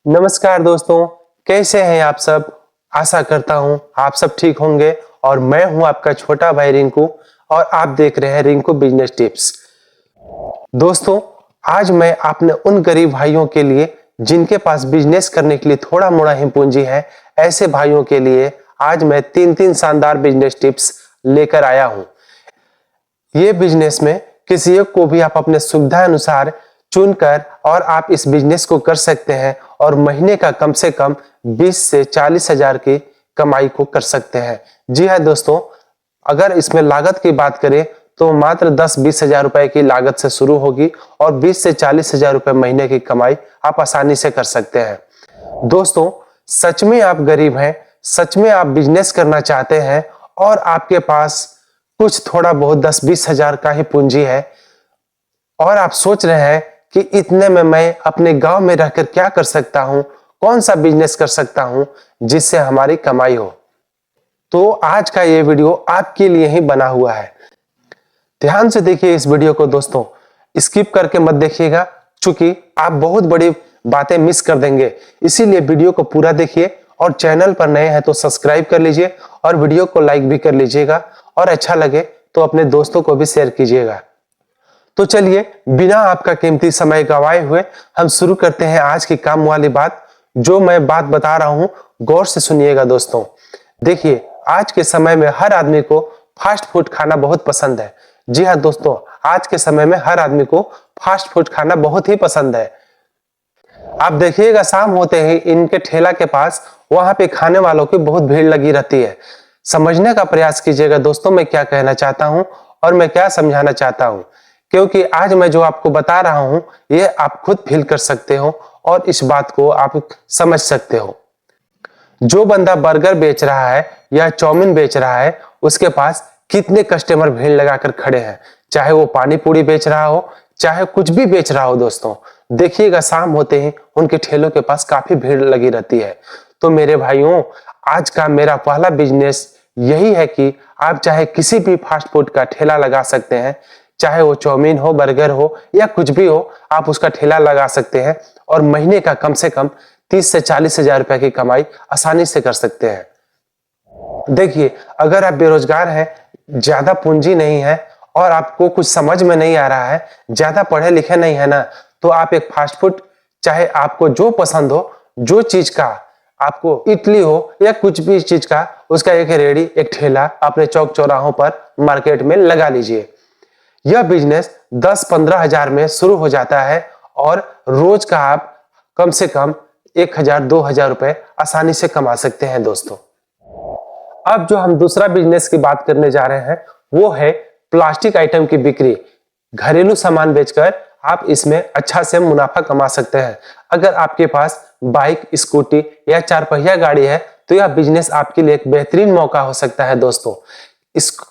नमस्कार दोस्तों, कैसे हैं आप सब। आशा करता हूं आप सब ठीक होंगे और मैं हूं आपका छोटा भाई रिंकू और आप देख रहे हैं रिंकू बिजनेस टिप्स। दोस्तों, आज मैं अपने उन गरीब भाइयों के लिए जिनके पास बिजनेस करने के लिए थोड़ा मोड़ा ही पूंजी है, ऐसे भाइयों के लिए आज मैं तीन शानदार बिजनेस टिप्स लेकर आया हूं। ये बिजनेस में किसी एक को भी आप अपने सुविधा अनुसार चुनकर और आप इस बिजनेस को कर सकते हैं और महीने का कम से कम 20 से 40 हजार की कमाई को कर सकते हैं। जी हाँ दोस्तों, अगर इसमें लागत की बात करें तो मात्र 10-20 हजार रुपए की लागत से शुरू होगी और 20 से 40 हजार रुपए महीने की कमाई आप आसानी से कर सकते हैं। दोस्तों, सच में आप गरीब हैं, सच में आप बिजनेस करना चाहते हैं और आपके पास कुछ थोड़ा बहुत 10-20 हजार का ही पूंजी है और आप सोच रहे हैं कि इतने में मैं अपने गांव में रहकर क्या कर सकता हूं, कौन सा बिजनेस कर सकता हूं जिससे हमारी कमाई हो, तो आज का ये वीडियो आपके लिए ही बना हुआ है। ध्यान से देखिए इस वीडियो को दोस्तों, स्किप करके मत देखिएगा क्योंकि आप बहुत बड़ी बातें मिस कर देंगे। इसीलिए वीडियो को पूरा देखिए और चैनल पर नए हैं तो सब्सक्राइब कर लीजिए और वीडियो को लाइक भी कर लीजिएगा और अच्छा लगे तो अपने दोस्तों को भी शेयर कीजिएगा। तो चलिए बिना आपका कीमती समय गवाए हुए हम शुरू करते हैं आज की काम वाली बात। जो मैं बात बता रहा हूं गौर से सुनिएगा दोस्तों। देखिए, आज के समय में हर आदमी को फास्ट फूड खाना बहुत पसंद है। जी हाँ दोस्तों, आज के समय में हर आदमी को फास्ट फूड खाना बहुत ही पसंद है। आप देखिएगा शाम होते ही इनके ठेला के पास वहां पे खाने वालों की बहुत भीड़ लगी रहती है। समझने का प्रयास कीजिएगा दोस्तों मैं क्या कहना चाहता हूं और मैं क्या समझाना चाहता हूं, क्योंकि आज मैं जो आपको बता रहा हूं ये आप खुद फील कर सकते हो और इस बात को आप समझ सकते हो। जो बंदा बर्गर बेच रहा है या चाउमीन बेच रहा है उसके पास कितने कस्टमर भीड़ लगाकर खड़े हैं, चाहे वो पानी पूरी बेच रहा हो चाहे कुछ भी बेच रहा हो। दोस्तों देखिएगा शाम होते ही उनके ठेलों के पास काफी भीड़ लगी रहती है। तो मेरे भाइयों, आज का मेरा पहला बिजनेस यही है कि आप चाहे किसी भी फास्ट फूड का ठेला लगा सकते हैं, चाहे वो चाउमीन हो, बर्गर हो या कुछ भी हो, आप उसका ठेला लगा सकते हैं और महीने का कम से कम 30 से 40 हजार रुपए की कमाई आसानी से कर सकते हैं। देखिए, अगर आप बेरोजगार हैं, ज्यादा पूंजी नहीं है और आपको कुछ समझ में नहीं आ रहा है, ज्यादा पढ़े लिखे नहीं है ना, तो आप एक फास्ट फूड, चाहे आपको जो पसंद हो, जो चीज का आपको, इडली हो या कुछ भी चीज का, उसका एक रेडी, एक ठेला अपने चौक चौराहों पर मार्केट में लगा लीजिए। यह बिजनेस 10-15 हजार में शुरू हो जाता है और रोज का आप कम से कम 1,000-2,000 रुपए आसानी से कमा सकते हैं दोस्तों। अब जो हम दूसरा बिजनेस की बात करने जा रहे हैं वो है प्लास्टिक आइटम की बिक्री। घरेलू सामान बेचकर आप इसमें अच्छा से मुनाफा कमा सकते हैं। अगर आपके पास बाइक, स्कूटी या 4 पहिया गाड़ी है तो यह बिजनेस आपके लिए एक बेहतरीन मौका हो सकता है दोस्तों।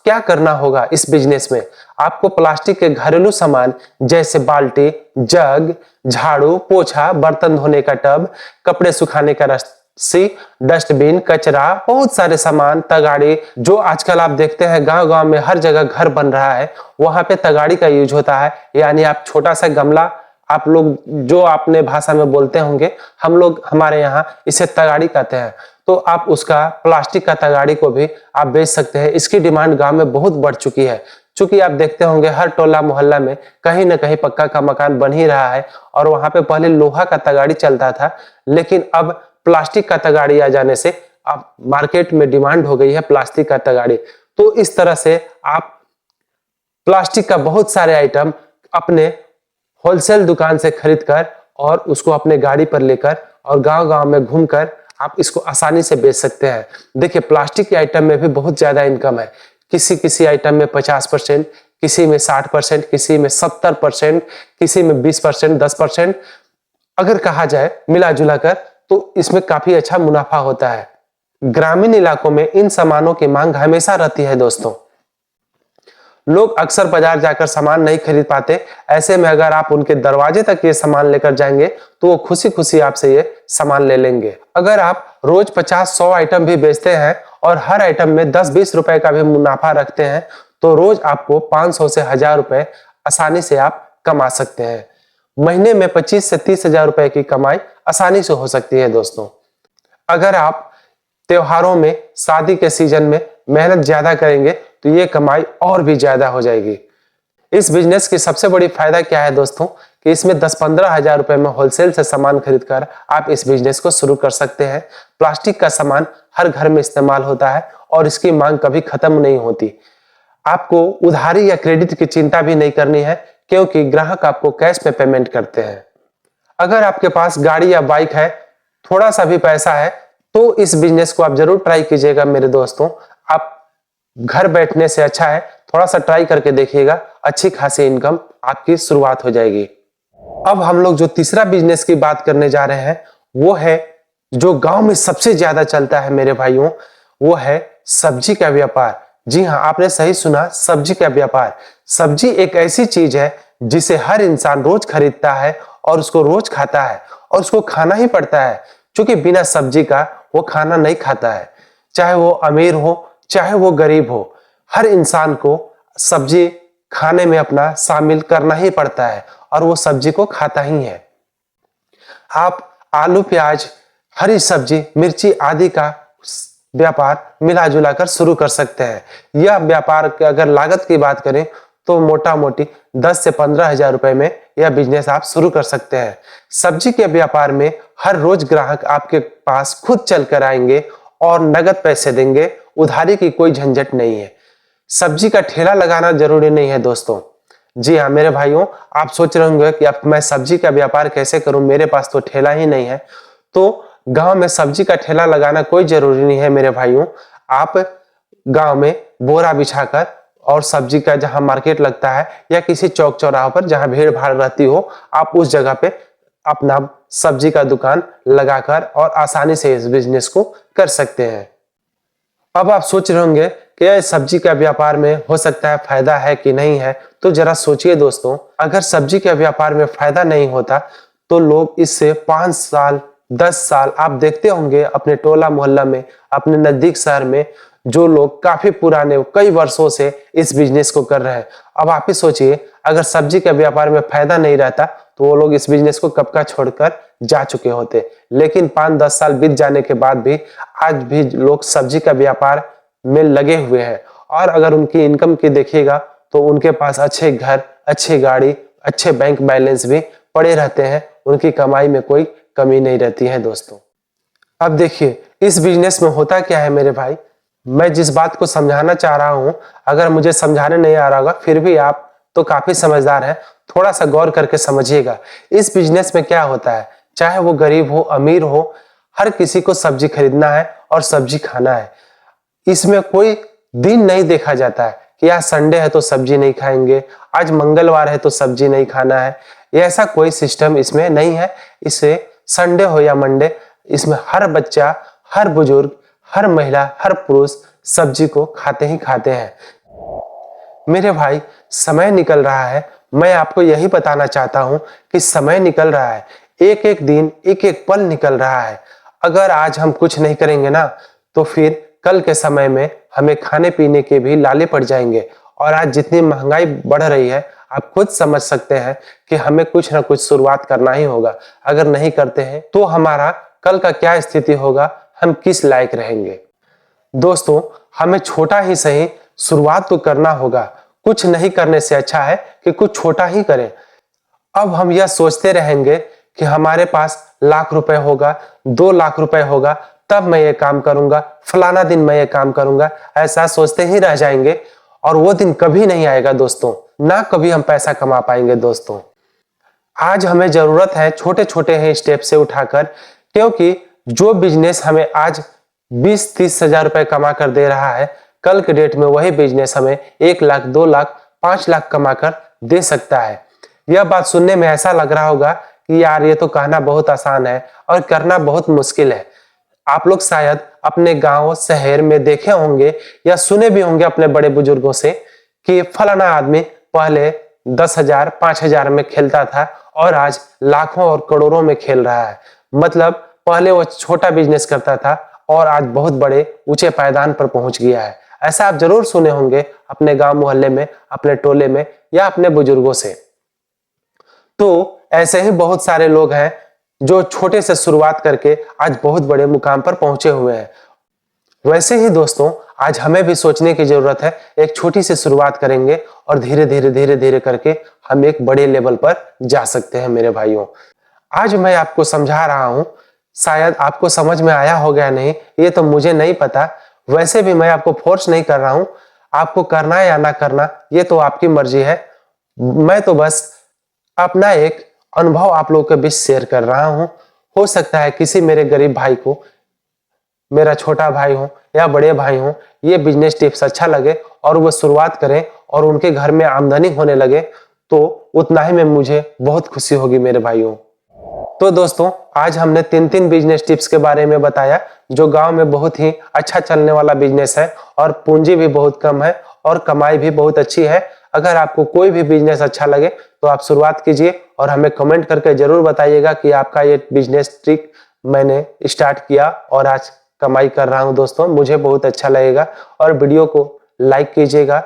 क्या करना होगा इस बिजनेस में, आपको प्लास्टिक के घरेलू सामान जैसे बाल्टी, जग, झाड़ू, पोछा, बर्तन धोने का टब, कपड़े सुखाने का रस्सी, डस्टबिन, कचरा, बहुत सारे सामान, तगाड़ी, जो आजकल आप देखते हैं गांव-गांव में हर जगह घर बन रहा है, वहां पे तगाड़ी का यूज होता है। यानी आप छोटा सा गमला, आप लोग जो अपने भाषा में बोलते होंगे, हम लोग हमारे यहाँ इसे तगाड़ी कहते हैं, तो आप उसका प्लास्टिक का तगाड़ी को भी आप बेच सकते हैं। इसकी डिमांड गांव में बहुत बढ़ चुकी है, क्योंकि आप देखते होंगे हर टोला मोहल्ला में कहीं ना कहीं पक्का का मकान बन ही रहा है और वहां पे पहले लोहा का तगाड़ी चलता था, लेकिन अब प्लास्टिक का तगाड़ी आ जाने से अब मार्केट में डिमांड हो गई है प्लास्टिक का तगाड़ी। तो इस तरह से आप प्लास्टिक का बहुत सारे आइटम अपने होलसेल दुकान से खरीदकर और उसको अपने गाड़ी पर लेकर और गांव-गांव में घूमकर आप इसको आसानी से बेच सकते हैं। देखिए, प्लास्टिक के आइटम में भी बहुत ज्यादा इनकम है। किसी आइटम में 50%, किसी में 60%, किसी में 70%, किसी में 20%, 10%, अगर कहा जाए मिला जुला कर तो इसमें काफी अच्छा मुनाफा होता है। ग्रामीण इलाकों में इन सामानों की मांग हमेशा रहती है दोस्तों। लोग अक्सर बाजार जाकर सामान नहीं खरीद पाते, ऐसे में अगर आप उनके दरवाजे तक ये सामान लेकर जाएंगे तो वो खुशी खुशी आपसे ये सामान ले लेंगे। अगर आप रोज 50-100 आइटम भी बेचते हैं और हर आइटम में 10-20 रुपए का भी मुनाफा रखते हैं तो रोज आपको 500 से 1000 रुपए आसानी से आप कमा सकते हैं। महीने में 25 से 30 हजार रुपए की कमाई आसानी से हो सकती है दोस्तों। अगर आप त्योहारों में, शादी के सीजन में मेहनत ज्यादा करेंगे तो ये कमाई और भी ज्यादा हो जाएगी। इस बिजनेस की सबसे बड़ी फायदा क्या है दोस्तों कि इसमें 10-15 हजार रुपए में होलसेल से सामान खरीदकर आप इस बिजनेस को शुरू कर सकते हैं। प्लास्टिक का सामान हर घर में इस्तेमाल होता है और इसकी मांग कभी खत्म नहीं होती। आपको उधारी या क्रेडिट की चिंता भी नहीं करनी है क्योंकि ग्राहक आपको कैश में पेमेंट करते हैं। अगर आपके पास गाड़ी या बाइक है, थोड़ा सा भी पैसा है, तो इस बिजनेस को आप जरूर ट्राई कीजिएगा मेरे दोस्तों। आप घर बैठने से अच्छा है थोड़ा सा ट्राई करके देखिएगा, अच्छी खासी इनकम आपकी शुरुआत हो जाएगी। अब हम लोग जो तीसरा बिजनेस की बात करने जा रहे हैं वो है जो गांव में सबसे ज्यादा चलता है मेरे भाइयों, वो है सब्जी का व्यापार। जी हाँ, आपने सही सुना, सब्जी का व्यापार। सब्जी एक ऐसी चीज है जिसे हर इंसान रोज खरीदता है और उसको रोज खाता है और उसको खाना ही पड़ता है, क्योंकि बिना सब्जी का वो खाना नहीं खाता है। चाहे वो अमीर हो चाहे वो गरीब हो, हर इंसान को सब्जी खाने में अपना शामिल करना ही पड़ता है और वो सब्जी को खाता ही है। आप आलू, प्याज, हरी सब्जी, मिर्ची आदि का व्यापार मिला जुला कर शुरू कर सकते हैं। यह व्यापार की अगर लागत की बात करें तो मोटा मोटी 10 से 15 हजार रुपए में यह बिजनेस आप शुरू कर सकते हैं। सब्जी के व्यापार में हर रोज ग्राहक आपके पास खुद चल कर आएंगे और नगद पैसे देंगे, उधारी की कोई झंझट नहीं है। सब्जी का ठेला लगाना जरूरी नहीं है दोस्तों। जी हाँ मेरे भाइयों, आप सोच रहे होंगे कि अब मैं सब्जी का व्यापार कैसे करूं, मेरे पास तो ठेला ही नहीं है। तो गांव में सब्जी का ठेला लगाना कोई जरूरी नहीं है मेरे भाइयों। आप गांव में बोरा बिछाकर और सब्जी का जहां मार्केट लगता है या किसी चौक चौराहे पर जहां भीड़ भाड़ रहती हो, आप उस जगह पे अपना सब्जी का दुकान लगाकर और आसानी से इस बिजनेस को कर सकते हैं। अब आप सोच रहे होंगे कि यह सब्जी का व्यापार में हो सकता है फायदा है कि नहीं है, तो जरा सोचिए दोस्तों, अगर सब्जी के व्यापार में फायदा नहीं होता तो लोग इससे 5 साल 10 साल आप देखते होंगे अपने टोला मोहल्ला में, अपने नजदीक शहर में जो लोग काफी पुराने कई वर्षों से इस बिजनेस को कर रहे हैं। अब आप ही सोचिए अगर सब्जी के व्यापार में फायदा नहीं रहता तो वो लोग इस बिजनेस को कब का छोड़कर जा चुके होते। लेकिन 5-10 साल बीत जाने के बाद भी आज भी लोग सब्जी का व्यापार में लगे हुए हैं और अगर उनकी इनकम की देखिएगा तो उनके पास अच्छे घर, अच्छी गाड़ी, अच्छे बैंक बैलेंस भी पड़े रहते हैं। उनकी कमाई में कोई कमी नहीं रहती है दोस्तों। अब देखिए इस बिजनेस में होता क्या है मेरे भाई, मैं जिस बात को समझाना चाह रहा हूं, अगर मुझे समझाने नहीं आ रहा होगा फिर भी आप तो काफी समझदार हैं, थोड़ा सा गौर करके समझिएगा। इस बिजनेस में क्या होता है, चाहे वो गरीब हो अमीर हो, हर किसी को सब्जी खरीदना है और सब्जी खाना है। इसमें कोई दिन नहीं देखा जाता है कि आज संडे है तो सब्जी नहीं खाएंगे, आज मंगलवार है तो सब्जी नहीं खाना है। ऐसा कोई सिस्टम इसमें नहीं है। इसे संडे हो या मंडे, इसमें हर बच्चा, हर बुजुर्ग, हर महिला, हर पुरुष सब्जी को खाते ही खाते हैं। मेरे भाई समय निकल रहा है, मैं आपको यही बताना चाहता हूं कि समय निकल रहा है, एक एक दिन एक एक पल निकल रहा है। अगर आज हम कुछ नहीं करेंगे ना तो फिर कल के समय में हमें खाने पीने के भी लाले पड़ जाएंगे। और आज जितनी महंगाई बढ़ रही है आप खुद समझ सकते हैं कि हमें कुछ ना कुछ शुरुआत करना ही होगा। अगर नहीं करते हैं तो हमारा कल का क्या स्थिति होगा, हम किस लायक रहेंगे। दोस्तों हमें छोटा ही सही शुरुआत तो करना होगा, कुछ नहीं करने से अच्छा है कि कुछ छोटा ही करें। अब हम यह सोचते रहेंगे कि हमारे पास लाख रुपए होगा, 2 लाख रुपए होगा तब मैं ये काम करूंगा, फलाना दिन मैं ये काम करूंगा, ऐसा सोचते ही रह जाएंगे और वो दिन कभी नहीं आएगा दोस्तों, ना कभी हम पैसा कमा पाएंगे दोस्तों। आज हमें जरूरत है छोटे छोटे ही स्टेप से उठाकर, क्योंकि जो बिजनेस हमें आज 20-30 हजार रुपए कमा कर दे रहा है, कल के डेट में वही बिजनेस हमें 1 लाख 2 लाख 5 लाख कमा कर दे सकता है। यह बात सुनने में ऐसा लग रहा होगा कि यार ये तो कहना बहुत आसान है और करना बहुत मुश्किल है। आप लोग शायद अपने गांव शहर में देखे होंगे या सुने भी होंगे अपने बड़े बुजुर्गों से कि फलाना आदमी पहले 10,000 5,000 में खेलता था और आज लाखों और करोड़ों में खेल रहा है। मतलब पहले वो छोटा बिजनेस करता था और आज बहुत बड़े ऊंचे पायदान पर पहुंच गया है। ऐसा आप जरूर सुने होंगे अपने गांव मोहल्ले में, अपने टोले में या अपने बुजुर्गों से। तो ऐसे ही बहुत सारे लोग हैं जो छोटे से शुरुआत करके आज बहुत बड़े मुकाम पर पहुंचे हुए हैं। वैसे ही दोस्तों, आज हमें भी सोचने की जरूरत है। एक छोटी सी शुरुआत करेंगे और धीरे धीरे करके हम एक बड़े लेवल पर जा सकते हैं मेरे भाइयों। आज मैं आपको समझा रहा हूं, शायद आपको समझ में आया होगा या नहीं ये तो मुझे नहीं पता। वैसे भी मैं आपको फोर्स नहीं कर रहा हूं, आपको करना या ना करना ये तो आपकी मर्जी है। मैं तो बस अपना एक अनुभव आप लोगों के बीच शेयर कर रहा हूं। हो सकता है किसी मेरे गरीब भाई को, मेरा छोटा भाई हो या बड़े भाई हो, ये बिजनेस टिप्स अच्छा लगे और वो शुरुआत करें और उनके घर में आमदनी होने लगे, तो उतना ही में मुझे बहुत खुशी होगी मेरे भाइयों। तो दोस्तों, आज हमने तीन बिजनेस टिप्स के बारे में बताया जो गांव में बहुत ही अच्छा चलने वाला बिजनेस है और पूंजी भी बहुत कम है और कमाई भी बहुत अच्छी है। अगर आपको कोई भी बिजनेस अच्छा लगे तो आप शुरुआत कीजिए और हमें कमेंट करके जरूर बताइएगा कि आपका ये बिजनेस ट्रिक मैंने स्टार्ट किया और आज कमाई कर रहा हूं। दोस्तों, मुझे बहुत अच्छा लगेगा और वीडियो को लाइक कीजिएगा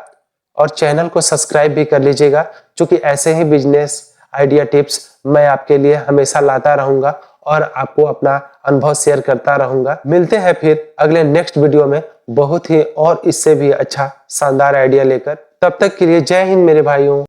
और चैनल को सब्सक्राइब भी कर लीजिएगा, क्योंकि ऐसे ही बिजनेस आइडिया टिप्स मैं आपके लिए हमेशा लाता रहूंगा और आपको अपना अनुभव शेयर करता रहूंगा। मिलते हैं फिर अगले नेक्स्ट वीडियो में बहुत ही और इससे भी अच्छा शानदार आइडिया लेकर। तब तक के लिए जय हिंद मेरे भाइयों।